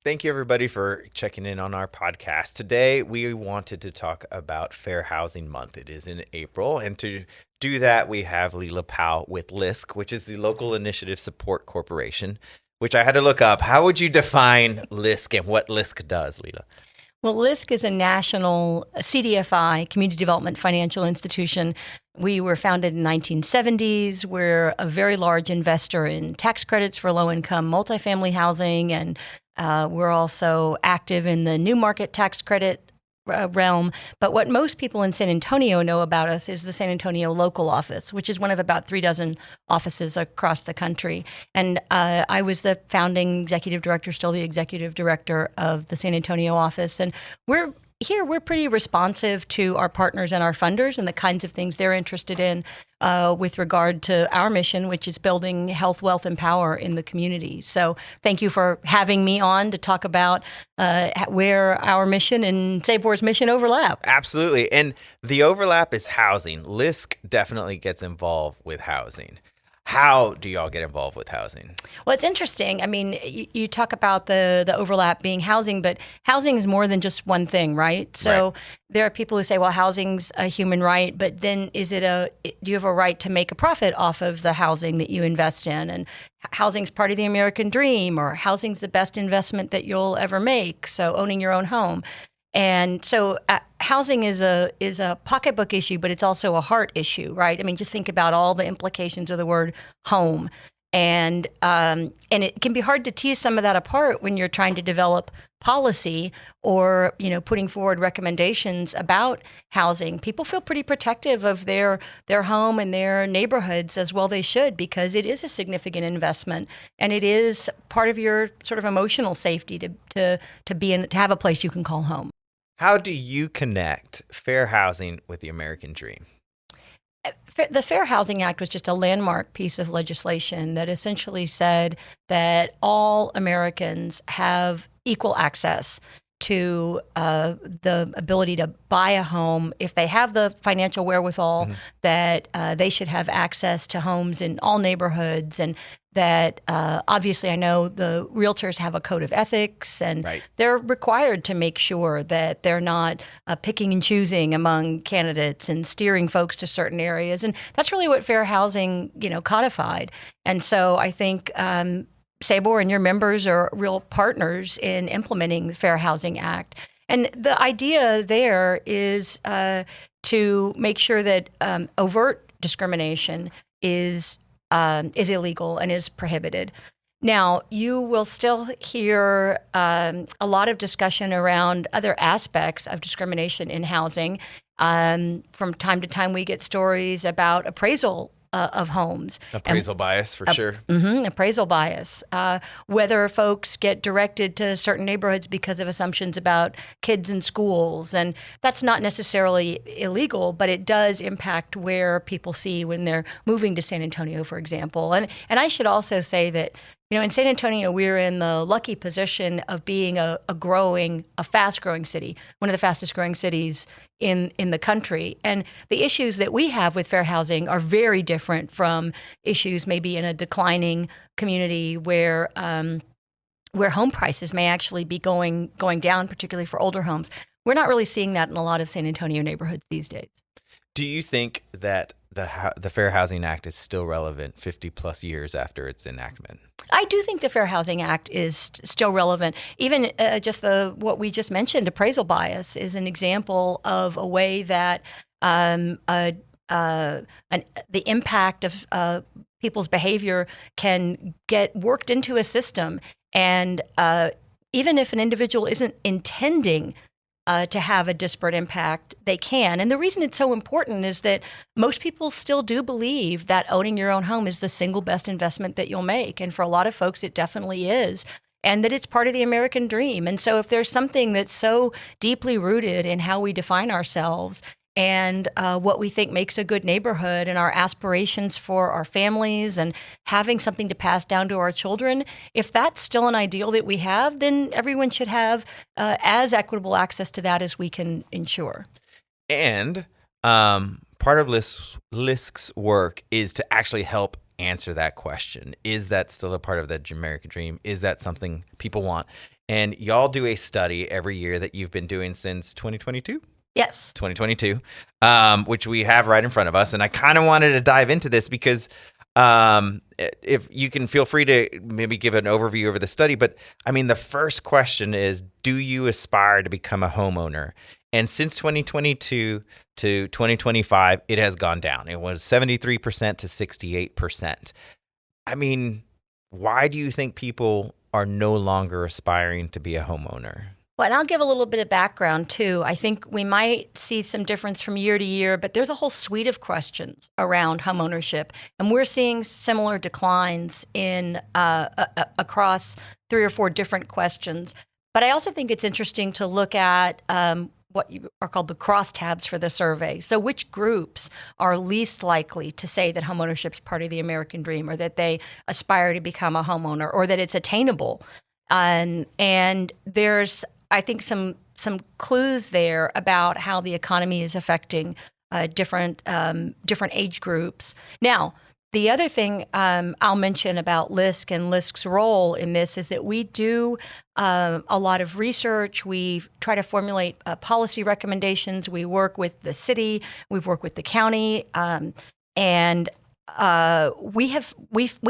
Thank you, everybody, for checking in on our podcast. Today, we wanted to talk about Fair Housing Month. It is in April, and to do that, we have Leela Pal with LISC, which is the Local Initiative Support Corporation, which I had to look up. How would you define LISC and what LISC does, Leela? Well, LISC is a national CDFI, Community Development Financial Institution. We were founded in the 1970s. We're a very large investor in tax credits for low-income multifamily housing, and we're also active in the new market tax credit realm. But what most people in San Antonio know about us is the San Antonio local office, which is one of about 3 dozen offices across the country. And I was the founding executive director, still the executive director of the San Antonio office. And we're pretty responsive to our partners and our funders and the kinds of things they're interested in with regard to our mission, which is building health, wealth, and power in the community. So thank you for having me on to talk about where our mission and Sabor's mission overlap. Absolutely. And the overlap is housing. LISC definitely gets involved with housing. How do y'all get involved with housing? Well, it's interesting. I mean, you talk about the overlap being housing, but housing is more than just one thing, right? So there are people who say, well, housing's a human right, but then do you have a right to make a profit off of the housing that you invest in? And housing's part of the American dream, or housing's the best investment that you'll ever make. So owning your own home. And so housing is a pocketbook issue, but it's also a heart issue, right? I mean, just think about all the implications of the word home. And it can be hard to tease some of that apart when you're trying to develop policy or, putting forward recommendations about housing. People feel pretty protective of their home and their neighborhoods, as well they should, because it is a significant investment and it is part of your sort of emotional safety to have a place you can call home. How do you connect fair housing with the American dream? The Fair Housing Act was just a landmark piece of legislation that essentially said that all Americans have equal access to the ability to buy a home if they have the financial wherewithal, that they should have access to homes in all neighborhoods, and that obviously I know the realtors have a code of ethics, and they're required to make sure that they're not picking and choosing among candidates and steering folks to certain areas. And that's really what fair housing, codified. And so I think Sabor and your members are real partners in implementing the Fair Housing Act. And the idea there is to make sure that overt discrimination is illegal and is prohibited. Now, you will still hear a lot of discussion around other aspects of discrimination in housing. From time to time, we get stories about appraisal of homes. Appraisal bias, for sure. Appraisal bias. Whether folks get directed to certain neighborhoods because of assumptions about kids in schools. And that's not necessarily illegal, but it does impact where people see when they're moving to San Antonio, for example. And I should also say that, in San Antonio, we're in the lucky position of being a fast-growing city, one of the fastest-growing cities in the country. And the issues that we have with fair housing are very different from issues maybe in a declining community where home prices may actually be going down, particularly for older homes. We're not really seeing that in a lot of San Antonio neighborhoods these days. Do you think that the Fair Housing Act is still relevant 50 plus years after its enactment? I do think the Fair Housing Act is still relevant. Even just what we just mentioned, appraisal bias, is an example of a way that the impact of people's behavior can get worked into a system. And even if an individual isn't intending to have a disparate impact, they can. And the reason it's so important is that most people still do believe that owning your own home is the single best investment that you'll make. And for a lot of folks, it definitely is. And that it's part of the American dream. And so if there's something that's so deeply rooted in how we define ourselves and what we think makes a good neighborhood and our aspirations for our families and having something to pass down to our children, if that's still an ideal that we have, then everyone should have as equitable access to that as we can ensure. And part of LISC's work is to actually help answer that question. Is that still a part of the American dream? Is that something people want? And y'all do a study every year that you've been doing since 2022? Yes. 2022, which we have right in front of us. And I kind of wanted to dive into this because if you can feel free to maybe give an overview over the study. But I mean, the first question is, do you aspire to become a homeowner? And since 2022 to 2025, it has gone down. It was 73% to 68%. I mean, why do you think people are no longer aspiring to be a homeowner? Well, and I'll give a little bit of background too. I think we might see some difference from year to year, but there's a whole suite of questions around homeownership, and we're seeing similar declines in across 3 or 4 different questions. But I also think it's interesting to look at what are called the crosstabs for the survey. So which groups are least likely to say that homeownership is part of the American dream, or that they aspire to become a homeowner, or that it's attainable? And there's, I think, some clues there about how the economy is affecting different age groups. Now, the other thing I'll mention about LISC and LISC's role in this is that we do a lot of research. We try to formulate policy recommendations. We work with the city. We've worked with the county, and we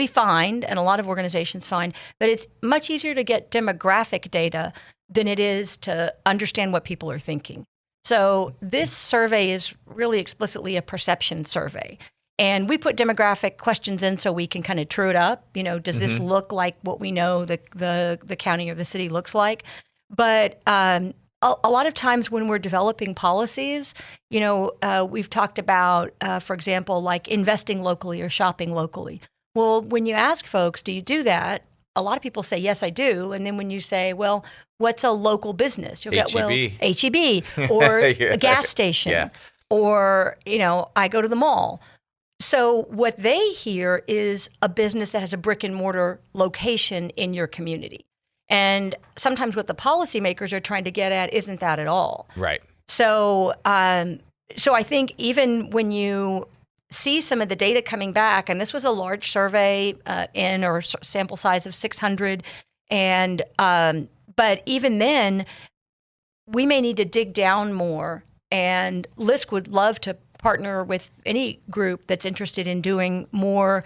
find, and a lot of organizations find, that it's much easier to get demographic data than it is to understand what people are thinking. So this survey is really explicitly a perception survey. And we put demographic questions in so we can kind of true it up. You know, does this look like what we know the county or the city looks like? But a lot of times when we're developing policies, you know, we've talked about, for example, like investing locally or shopping locally. Well, when you ask folks, do you do that? A lot of people say, yes, I do. And then when you say, well, what's a local business? You'll get, well, H-E-B or a gas station, or, you know, I go to the mall. So what they hear is a business that has a brick and mortar location in your community. And sometimes what the policymakers are trying to get at isn't that at all. Right. So so I think even when you see some of the data coming back, and this was a large survey or sample size of 600, and but even then, we may need to dig down more. And LISC would love to partner with any group that's interested in doing more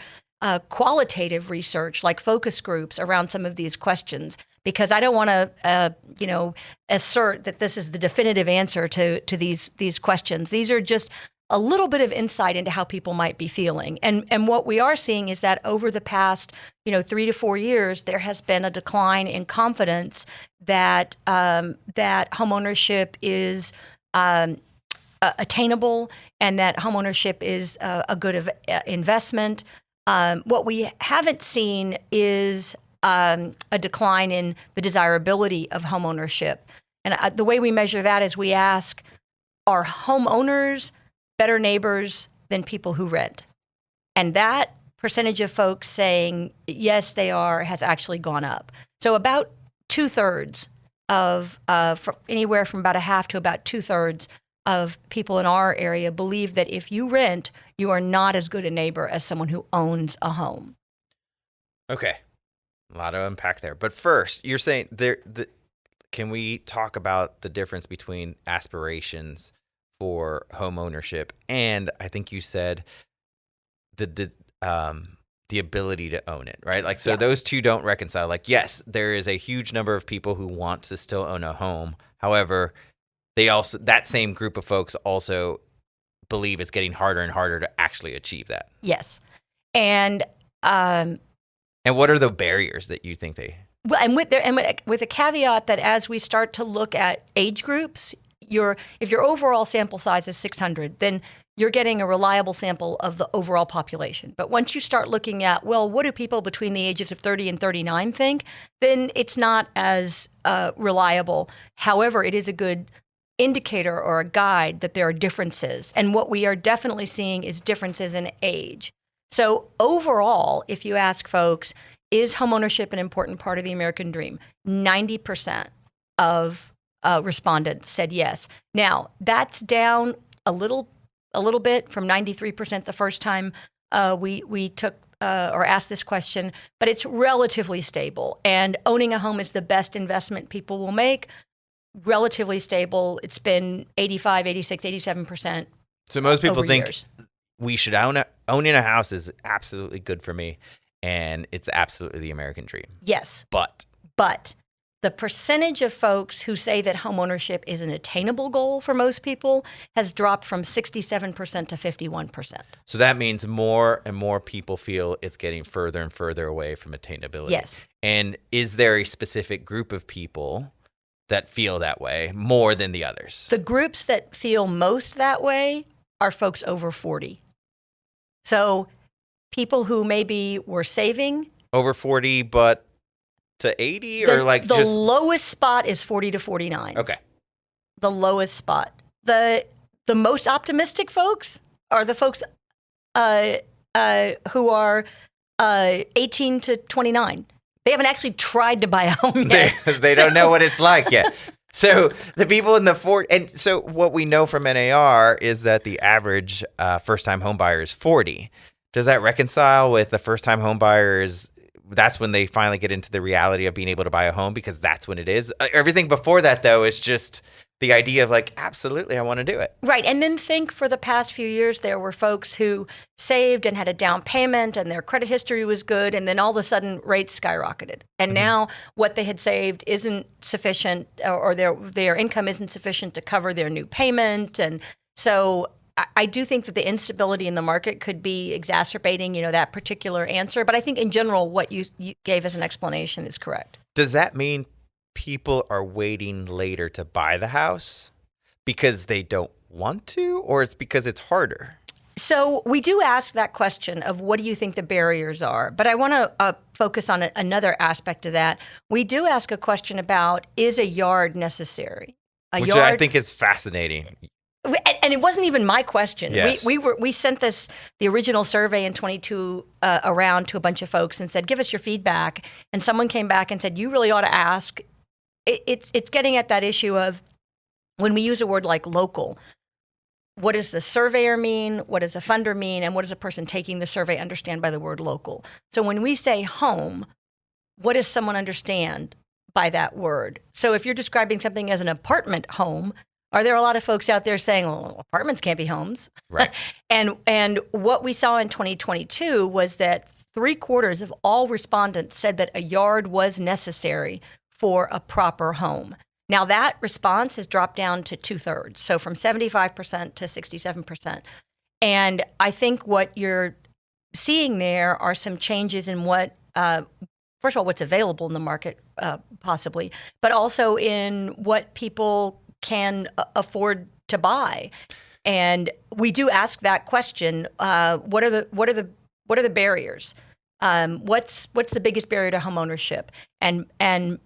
qualitative research, like focus groups around some of these questions, because I don't want to, assert that this is the definitive answer to these questions. These are just a little bit of insight into how people might be feeling. And what we are seeing is that over the past, 3 to 4 years, there has been a decline in confidence that that homeownership is attainable, and that homeownership is a good investment. What we haven't seen is a decline in the desirability of homeownership. And the way we measure that is we ask, are homeowners better neighbors than people who rent? And that percentage of folks saying, yes, they are, has actually gone up. So about 2/3 of, anywhere from about a half to about 2/3 of people in our area believe that if you rent, you are not as good a neighbor as someone who owns a home. Okay. A lot of unpack there. But first, you're saying can we talk about the difference between aspirations for home ownership and, I think you said, the ability to own it, right? Like, so those two don't reconcile. Like, yes, there is a huge number of people who want to still own a home. However, that same group of folks also believe it's getting harder and harder to actually achieve that. Yes. And what are the barriers that you think they? Well, and with a caveat that as we start to look at age groups, if your overall sample size is 600, then you're getting a reliable sample of the overall population. But once you start looking at, well, what do people between the ages of 30 and 39 think, then it's not as reliable. However, it is a good indicator or a guide that there are differences. And what we are definitely seeing is differences in age. So overall, if you ask folks, is homeownership an important part of the American dream? 90% of respondents said yes. Now, that's down a little bit from 93% the first time we took or asked this question, but it's relatively stable. And owning a home is the best investment people will make. Relatively stable. It's been 85, 86, 87%. So most people think years. we should owning a house is absolutely good for me, and it's absolutely the American dream. Yes. But the percentage of folks who say that homeownership is an attainable goal for most people has dropped from 67% to 51%. So that means more and more people feel it's getting further and further away from attainability. Yes. And is there a specific group of people that feel that way more than the others? The groups that feel most that way are folks over 40. So people who maybe were saving. Over 40, but to 80 or the lowest spot is 40 to 49. Okay. The lowest spot. The most optimistic folks are the folks who are 18 to 29. They haven't actually tried to buy a home yet. They don't know what it's like yet. So the people in the 40, and so what we know from NAR is that the average first-time home buyer is 40. Does that reconcile with the first-time home buyers? That's when they finally get into the reality of being able to buy a home, because that's when it is. Everything before that, though, is just the idea of like, absolutely, I want to do it. Right. And then think for the past few years, there were folks who saved and had a down payment and their credit history was good. And then all of a sudden rates skyrocketed. And now what they had saved isn't sufficient, or their income isn't sufficient to cover their new payment. And so I do think that the instability in the market could be exacerbating, that particular answer. But I think in general, what you gave as an explanation is correct. Does that mean people are waiting later to buy the house because they don't want to, or it's because it's harder? So we do ask that question of what do you think the barriers are? But I want to focus on another aspect of that. We do ask a question about, is a yard necessary? Which I think is fascinating. And it wasn't even my question. Yes. We sent the original survey in 22 around to a bunch of folks and said, give us your feedback. And someone came back and said, you really ought to ask. It's getting at that issue of when we use a word like local, what does the surveyor mean? What does a funder mean? And what does a person taking the survey understand by the word local? So when we say home, what does someone understand by that word? So if you're describing something as an apartment home, are there a lot of folks out there saying, well, apartments can't be homes? Right. And what we saw in 2022 was that 3/4 of all respondents said that a yard was necessary for a proper home. Now that response has dropped down to 2/3, so from 75% to 67%. And I think what you're seeing there are some changes in what, first of all, what's available in the market, possibly, but also in what people can afford to buy. And we do ask that question, what are the barriers? What's the biggest barrier to homeownership? And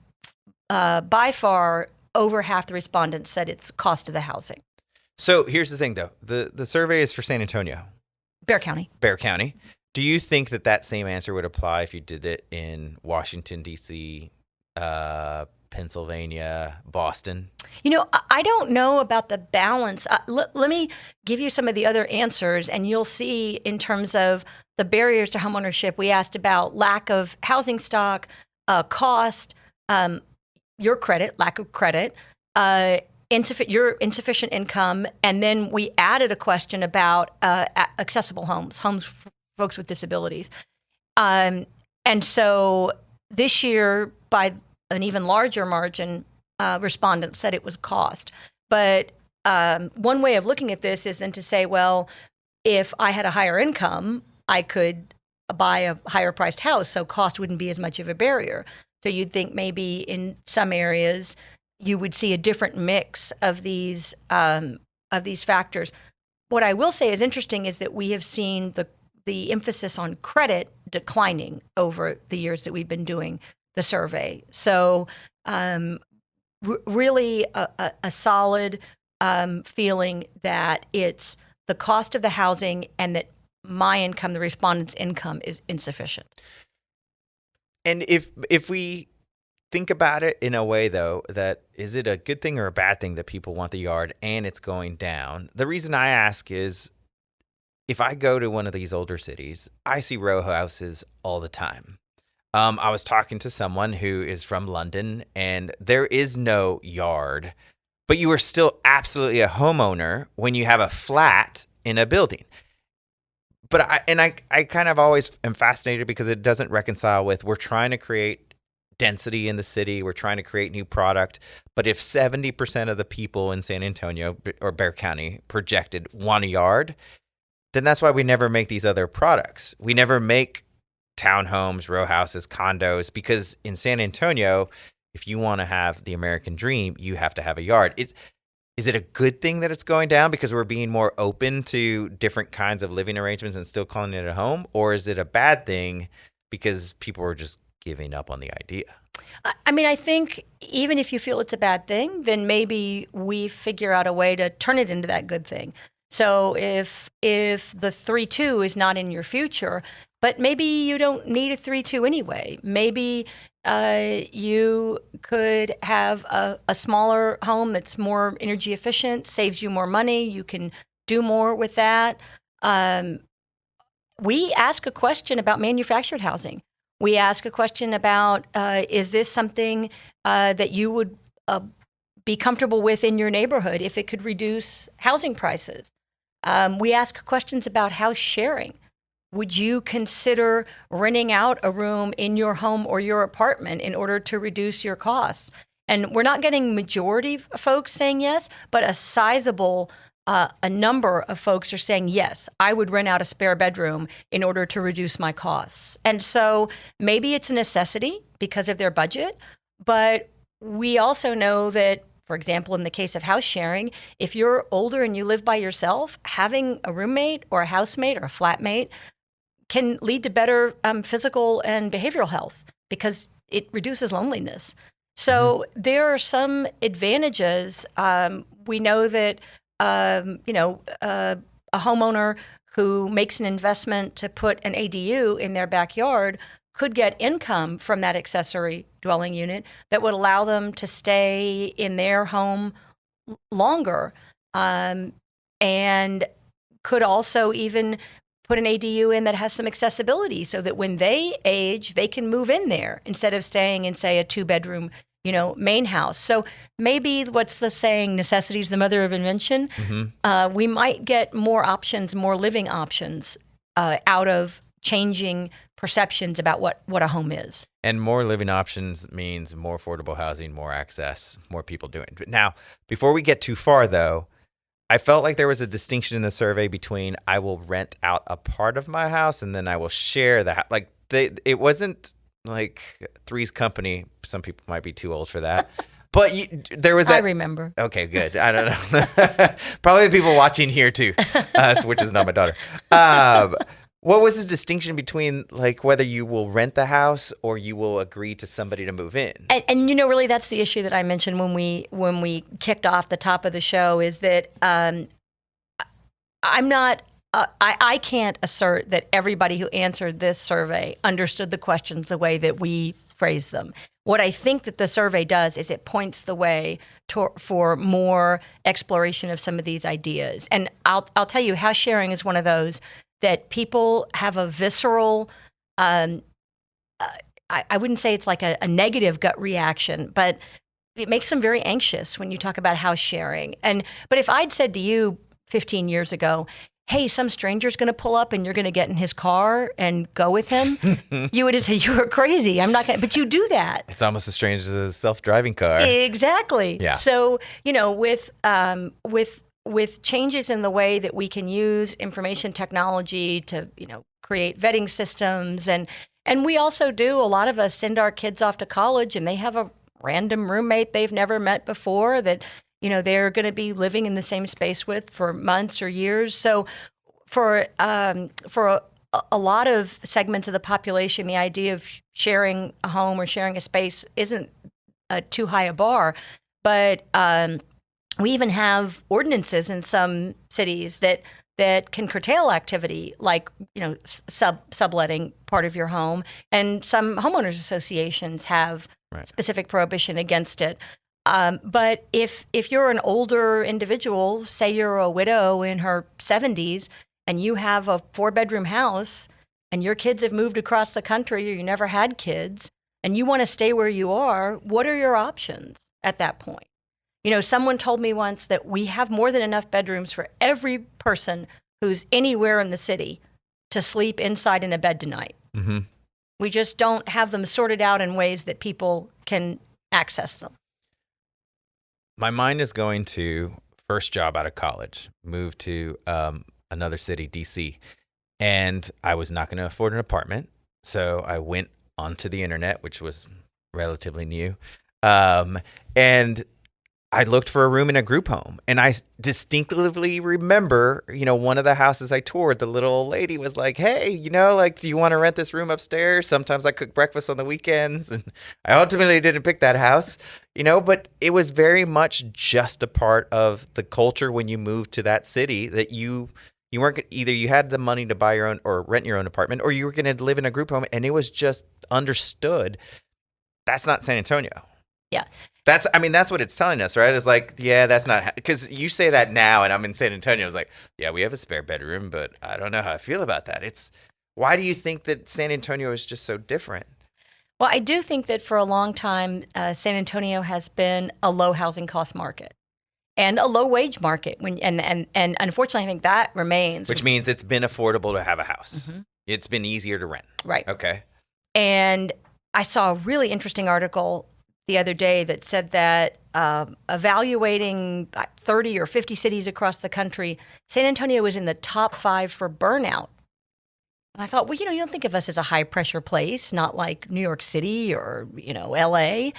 by far, over half the respondents said it's cost of the housing. So here's the thing, though. The survey is for San Antonio. Bexar County. Bexar County. Do you think that same answer would apply if you did it in Washington, D.C., Pennsylvania, Boston? I don't know about the balance. Let me give you some of the other answers, and you'll see in terms of the barriers to homeownership, we asked about lack of housing stock, cost, your credit, lack of credit, your insufficient income, and then we added a question about accessible homes for folks with disabilities. And so this year, by an even larger margin, respondents said it was cost. But one way of looking at this is then to say, well, if I had a higher income, I could buy a higher priced house, so cost wouldn't be as much of a barrier. So you'd think maybe in some areas you would see a different mix of these factors. What I will say is interesting is that we have seen the emphasis on credit declining over the years that we've been doing the survey. So really a solid feeling that it's the cost of the housing and that my income, the respondent's income, is insufficient. And if we think about it in a way, though, that is it a good thing or a bad thing that people want the yard and it's going down? The reason I ask is if I go to one of these older cities, I see row houses all the time. I was talking to someone who is from London, and there is no yard, but you are still absolutely a homeowner when you have a flat in a building. But I kind of always am fascinated because it doesn't reconcile with, we're trying to create density in the city. We're trying to create new product. But if 70% of the people in San Antonio or Bexar County projected want a yard, then that's why we never make these other products. We never make townhomes, row houses, condos, because in San Antonio, if you want to have the American dream, you have to have a yard. Is it a good thing that it's going down because we're being more open to different kinds of living arrangements and still calling it a home? Or is it a bad thing because people are just giving up on the idea? I mean, I think even if you feel it's a bad thing, then maybe we figure out a way to turn it into that good thing. So if the 3-2 is not in your future, but maybe you don't need a 3-2 anyway. Maybe you could have a smaller home that's more energy efficient, saves you more money. You can do more with that. We ask a question about manufactured housing. We ask a question about, is this something that you would be comfortable with in your neighborhood if it could reduce housing prices? We ask questions about house sharing. Would you consider renting out a room in your home or your apartment in order to reduce your costs? And we're not getting majority of folks saying yes, but a sizable a number of folks are saying, yes, I would rent out a spare bedroom in order to reduce my costs. And so maybe it's a necessity because of their budget, but we also know that, for example, in the case of house sharing, if you're older and you live by yourself, having a roommate or a housemate or a flatmate can lead to better physical and behavioral health because it reduces loneliness. So there are some advantages. We know that a homeowner who makes an investment to put an ADU in their backyard could get income from that accessory dwelling unit that would allow them to stay in their home longer, and could also even put an ADU in that has some accessibility so that when they age, they can move in there instead of staying in, say, a 2-bedroom, main house. So maybe what's the saying, necessity is the mother of invention. We might get more options, more living options out of changing perceptions about what a home is. And more living options means more affordable housing, more access, more people doing it. Now, before we get too far, though, I felt like there was a distinction in the survey between I will rent out a part of my house and then I will share that. Like it wasn't like Three's Company. Some people might be too old for that. But there was that. I remember. Okay, good. I don't know. Probably the people watching here too, which is not my daughter. What was the distinction between like whether you will rent the house or you will agree to somebody to move in? And really that's the issue that I mentioned when we kicked off the top of the show is that I'm not. I can't assert that everybody who answered this survey understood the questions the way that we phrased them. What I think that the survey does is it points the way for more exploration of some of these ideas. And I'll tell you, house sharing is one of those that people have a visceral, I wouldn't say it's like a negative gut reaction, but it makes them very anxious when you talk about house sharing. But if I'd said to you 15 years ago, hey, some stranger's going to pull up and you're going to get in his car and go with him, you would have said, you were crazy. I'm not going to, but you do that. It's almost as strange as a self-driving car. Exactly. Yeah. So, with changes in the way that we can use information technology to, create vetting systems. And we also do, a lot of us send our kids off to college and they have a random roommate they've never met before that, they're going to be living in the same space with for months or years. So for a lot of segments of the population, the idea of sharing a home or sharing a space isn't too high a bar. But we even have ordinances in some cities that can curtail activity, like subletting part of your home, and some homeowners associations have specific prohibition against it. But if you're an older individual, say you're a widow in her 70s, and you have a 4-bedroom house and your kids have moved across the country or you never had kids and you want to stay where you are, what are your options at that point? Someone told me once that we have more than enough bedrooms for every person who's anywhere in the city to sleep inside in a bed tonight. Mm-hmm. We just don't have them sorted out in ways that people can access them. My mind is going to first job out of college, moved to another city, DC, and I was not going to afford an apartment. So I went onto the internet, which was relatively new, and I looked for a room in a group home. And I distinctively remember, one of the houses I toured, the little old lady was like, hey, do you want to rent this room upstairs? Sometimes I cook breakfast on the weekends. And I ultimately didn't pick that house, but it was very much just a part of the culture when you moved to that city that you weren't, either you had the money to buy your own or rent your own apartment, or you were going to live in a group home. And it was just understood. That's not San Antonio. Yeah. That's what it's telling us, right? It's like, yeah, that's not, because you say that now and I'm in San Antonio. It's like, yeah, we have a spare bedroom, but I don't know how I feel about that. Why do you think that San Antonio is just so different? Well, I do think that for a long time, San Antonio has been a low housing cost market and a low wage market. And unfortunately, I think that remains. Which means it's been affordable to have a house. Mm-hmm. It's been easier to rent. Right. Okay. And I saw a really interesting article the other day that said that evaluating 30 or 50 cities across the country, San Antonio was in the top 5 for burnout. And I thought, well, you don't think of us as a high pressure place, not like New York City or, LA.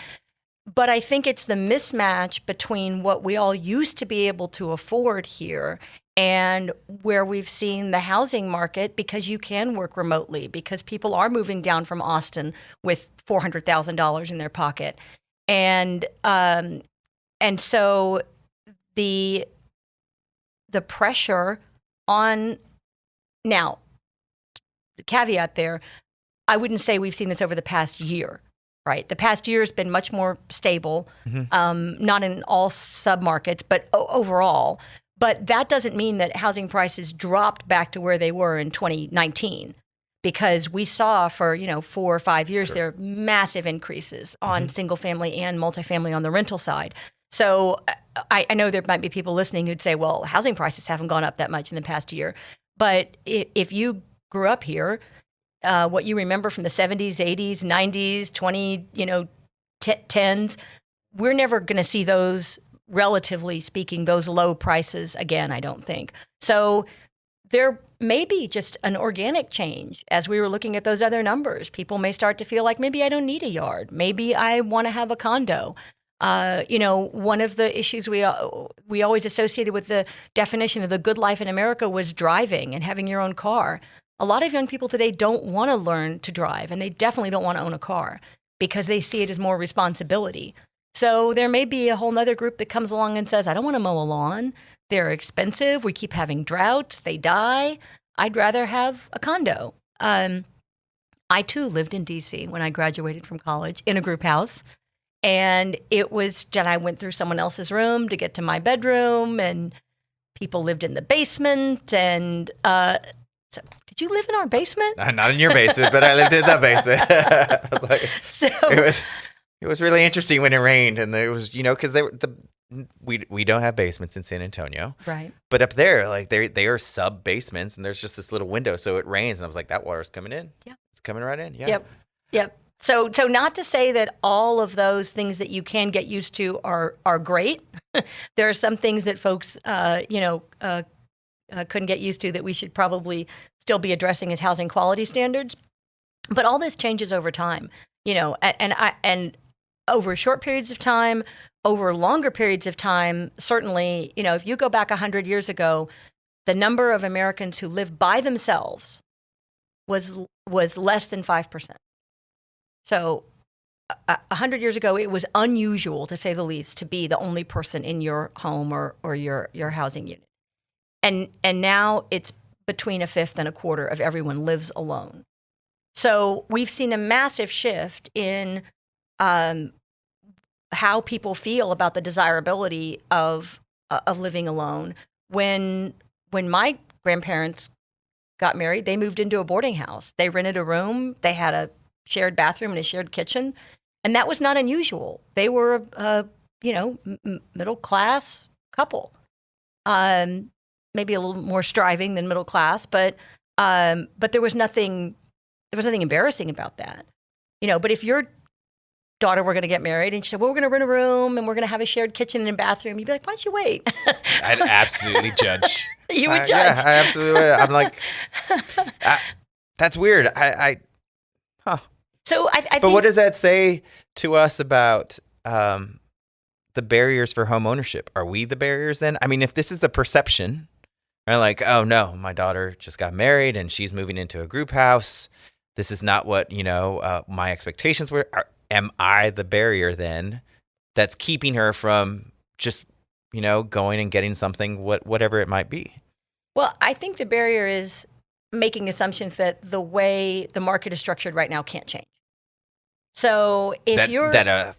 But I think it's the mismatch between what we all used to be able to afford here and where we've seen the housing market, because you can work remotely, because people are moving down from Austin with $400,000 in their pocket. And so the pressure on, now, the caveat there, I wouldn't say we've seen this over the past year, right? The past year has been much more stable, mm-hmm. Not in all submarkets, but overall. But that doesn't mean that housing prices dropped back to where they were in 2019, because we saw for 4 or 5 years Sure. there are massive increases on mm-hmm. single family and multifamily on the rental side. So I know there might be people listening who'd say, well, housing prices haven't gone up that much in the past year. But if you grew up here, what you remember from the 70s, 80s, 90s, 10s, we're never going to see those, relatively speaking, those low prices again, I don't think. So there may be just an organic change as we were looking at those other numbers. People may start to feel like, maybe I don't need a yard. Maybe I want to have a condo. One of the issues we always associated with the definition of the good life in America was driving and having your own car. A lot of young people today don't want to learn to drive, and they definitely don't want to own a car because they see it as more responsibility. So there may be a whole nother group that comes along and says, I don't want to mow a lawn. They're expensive. We keep having droughts. They die. I'd rather have a condo. I, too, lived in D.C. when I graduated from college in a group house. And I went through someone else's room to get to my bedroom, and people lived in the basement. And so, did you live in our basement? Not in your basement, but I lived in the basement. I was like, so, it was really interesting when it rained, and it was, because we don't have basements in San Antonio, right? But up there, like they are sub basements, and there's just this little window, so it rains, and I was like, that water's coming in. Yeah, it's coming right in. Yeah. Yep. So not to say that all of those things that you can get used to are great. There are some things that folks, couldn't get used to that we should probably still be addressing as housing quality standards. But all this changes over time, and over short periods of time, over longer periods of time. Certainly, if you go back 100 years ago, the number of Americans who lived by themselves was less than 5%. So 100 years ago, it was unusual, to say the least, to be the only person in your home or your housing unit. And now it's between a fifth and a quarter of everyone lives alone. So we've seen a massive shift in how people feel about the desirability of living alone. When my grandparents got married, they moved into a boarding house. They rented a room. They had a shared bathroom and a shared kitchen. And that was not unusual. They were a middle class couple. Maybe a little more striving than middle class, but there was nothing embarrassing about that. But if your daughter were going to get married and she said, well, we're going to rent a room and we're going to have a shared kitchen and bathroom, you'd be like, why don't you wait? I'd absolutely judge. You would judge. Yeah, I absolutely would. I'm like, that's weird. So I think. But what does that say to us about the barriers for home ownership? Are we the barriers then? I mean, if this is the perception, right? Like, oh no, my daughter just got married and she's moving into a group house. This is not what my expectations were. Am I the barrier then that's keeping her from just going and getting something, whatever it might be? Well, I think the barrier is making assumptions that the way the market is structured right now can't change. So if that a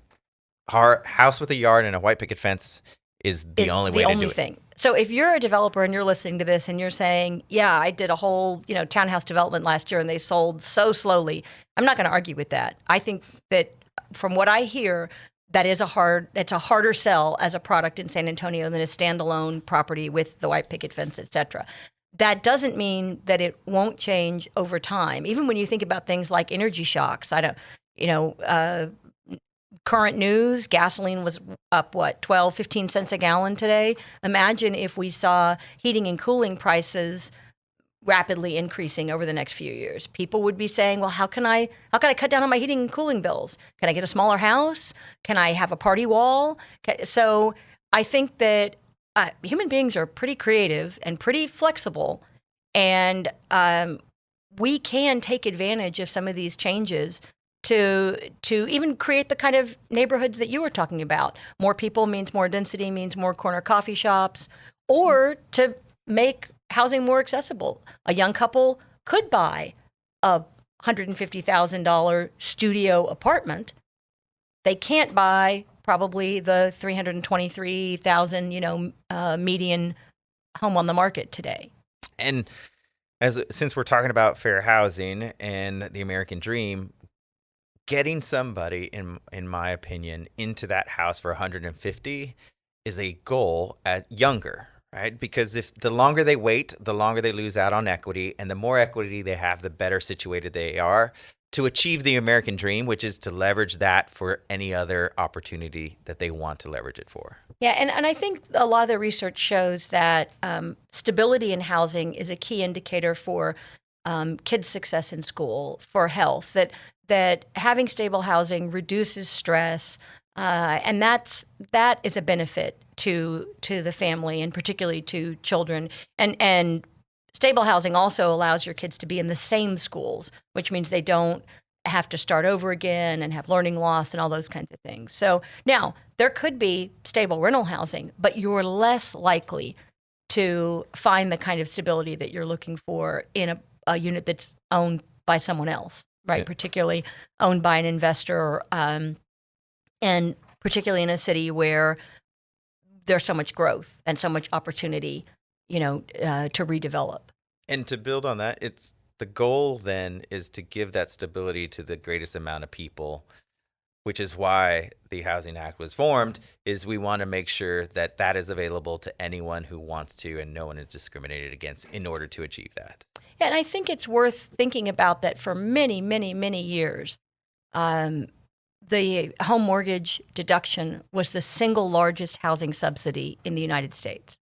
house with a yard and a white picket fence is the only way to do it. So if you're a developer and you're listening to this and you're saying, yeah, I did a whole townhouse development last year and they sold so slowly, I'm not going to argue with that. I think that from what I hear, it's a harder sell as a product in San Antonio than a standalone property with the white picket fence, et cetera. That doesn't mean that it won't change over time. Even when you think about things like energy shocks, current news, gasoline was up, 12, 15 cents a gallon today. Imagine if we saw heating and cooling prices rapidly increasing over the next few years. People would be saying, well, how can I cut down on my heating and cooling bills? Can I get a smaller house? Can I have a party wall? So I think that human beings are pretty creative and pretty flexible, and we can take advantage of some of these changes to even create the kind of neighborhoods that you were talking about. More people means more density, means more corner coffee shops, or to make housing more accessible. A young couple could buy a $150,000 studio apartment. They can't buy probably the $323,000, median home on the market today. And since we're talking about fair housing and the American dream, getting somebody, in my opinion, into that house for $150,000 is a goal at younger, right? Because if the longer they wait, the longer they lose out on equity, and the more equity they have, the better situated they are to achieve the American dream, which is to leverage that for any other opportunity that they want to leverage it for. Yeah, and I think a lot of the research shows that stability in housing is a key indicator for kids' success in school, for health, that having stable housing reduces stress, and that is a benefit to the family and particularly to children. And stable housing also allows your kids to be in the same schools, which means they don't have to start over again and have learning loss and all those kinds of things. So now there could be stable rental housing, but you're less likely to find the kind of stability that you're looking for in a unit that's owned by someone else, right? Yeah. Particularly owned by an investor, and particularly in a city where there's so much growth and so much opportunity, to redevelop. And to build on that, the goal then is to give that stability to the greatest amount of people, which is why the Housing Act was formed, is we want to make sure that that is available to anyone who wants to and no one is discriminated against in order to achieve that. Yeah, and I think it's worth thinking about that for many, many, many years. The home mortgage deduction was the single largest housing subsidy in the United States.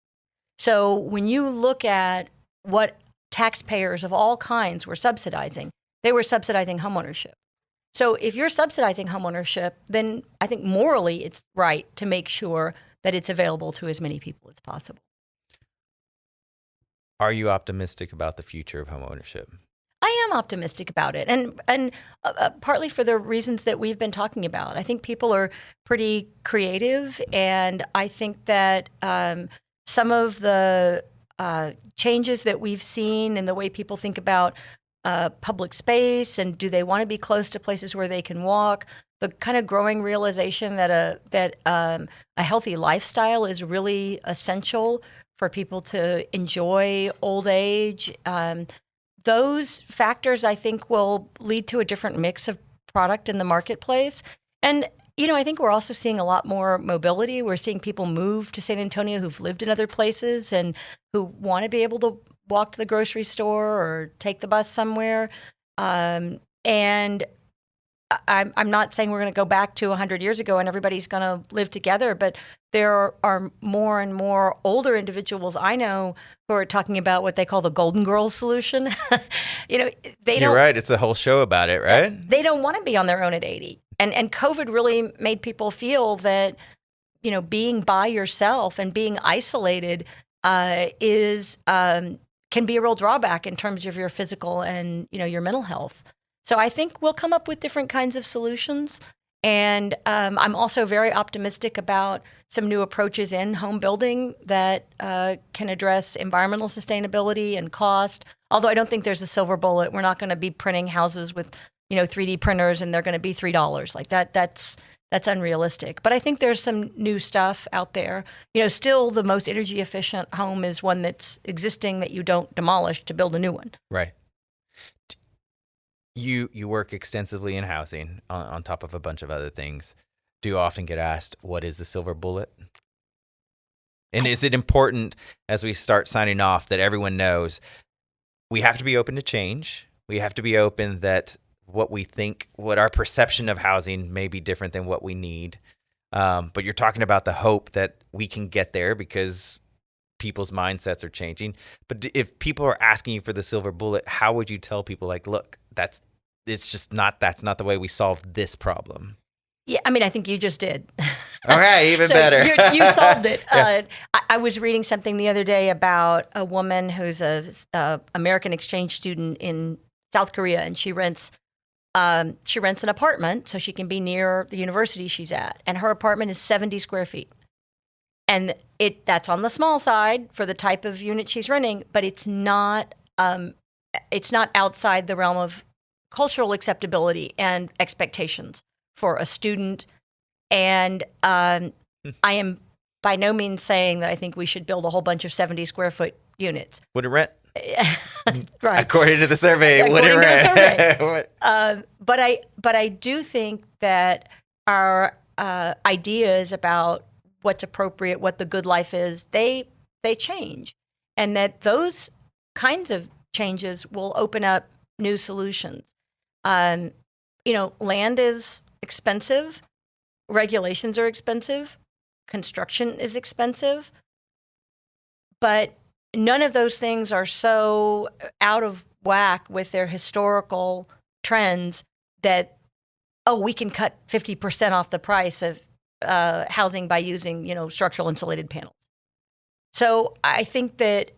So when you look at what taxpayers of all kinds were subsidizing, they were subsidizing homeownership. So if you're subsidizing homeownership, then I think morally it's right to make sure that it's available to as many people as possible. Are you optimistic about the future of homeownership? I am optimistic about it, and partly for the reasons that we've been talking about. I think people are pretty creative, and I think that some of the changes that we've seen in the way people think about public space and do they want to be close to places where they can walk, the kind of growing realization that a healthy lifestyle is really essential for people to enjoy old age. those factors, I think, will lead to a different mix of product in the marketplace. And, I think we're also seeing a lot more mobility. We're seeing people move to San Antonio who've lived in other places and who want to be able to walk to the grocery store or take the bus somewhere. And I'm not saying we're going to go back to 100 years ago and everybody's going to live together, but there are more and more older individuals I know who are talking about what they call the Golden Girls solution. You're right. It's a whole show about it, right? They don't want to be on their own at 80. And COVID really made people feel that, being by yourself and being isolated can be a real drawback in terms of your physical and, your mental health. So I think we'll come up with different kinds of solutions. And I'm also very optimistic about some new approaches in home building that can address environmental sustainability and cost. Although I don't think there's a silver bullet. We're not going to be printing houses with 3D printers and they're going to be $3 like that. That's unrealistic. But I think there's some new stuff out there. Still the most energy efficient home is one that's existing that you don't demolish to build a new one. Right. You work extensively in housing on top of a bunch of other things. Do you often get asked, what is the silver bullet? And is it important as we start signing off that everyone knows we have to be open to change? We have to be open that what our perception of housing may be different than what we need. But you're talking about the hope that we can get there because people's mindsets are changing. But if people are asking you for the silver bullet, how would you tell people look, that's not the way we solve this problem? Yeah, I think you just did. Okay, even better. You solved it. Yeah. I was reading something the other day about a woman who's a American exchange student in South Korea, and she rents an apartment so she can be near the university she's at. And her apartment is 70 square feet. And that's on the small side for the type of unit she's renting, but it's not outside the realm of cultural acceptability and expectations for a student. And I am by no means saying that I think we should build a whole bunch of 70 square foot units. Would it rent? Right. According to the survey, According would it to rent? the survey. But I do think that our ideas about what's appropriate, what the good life is, they change, and that those kinds of changes will open up new solutions. Land is expensive, regulations are expensive, construction is expensive, but none of those things are so out of whack with their historical trends that, we can cut 50% off the price of housing by using, structural insulated panels. So I think that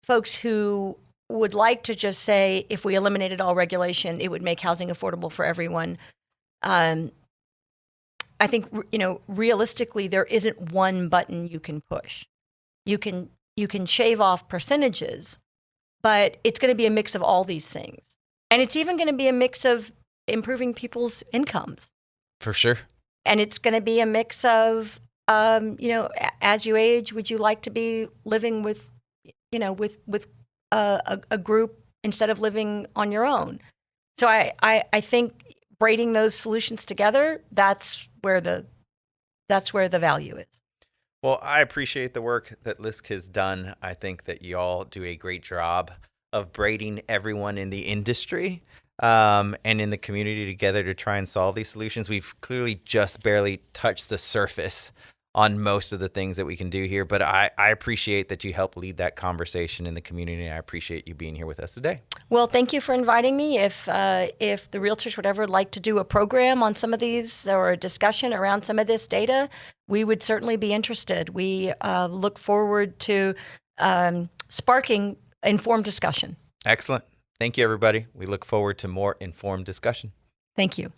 folks who would like to just say, if we eliminated all regulation, it would make housing affordable for everyone. I think, realistically, there isn't one button you can push. You can shave off percentages, but it's going to be a mix of all these things. And it's even going to be a mix of improving people's incomes. For sure. And it's going to be a mix of, as you age, would you like to be living with a group instead of living on your own? So I think braiding those solutions together, that's where the value is. Well, I appreciate the work that LISC has done. I think that you all do a great job of braiding everyone in the industry and in the community together to try and solve these solutions. We've clearly just barely touched the surface on most of the things that we can do here, but I appreciate that you help lead that conversation in the community, and I appreciate you being here with us today. Well, thank you for inviting me. If the realtors would ever like to do a program on some of these or a discussion around some of this data, we would certainly be interested. We look forward to sparking informed discussion. Excellent. Thank you, everybody. We look forward to more informed discussion. Thank you.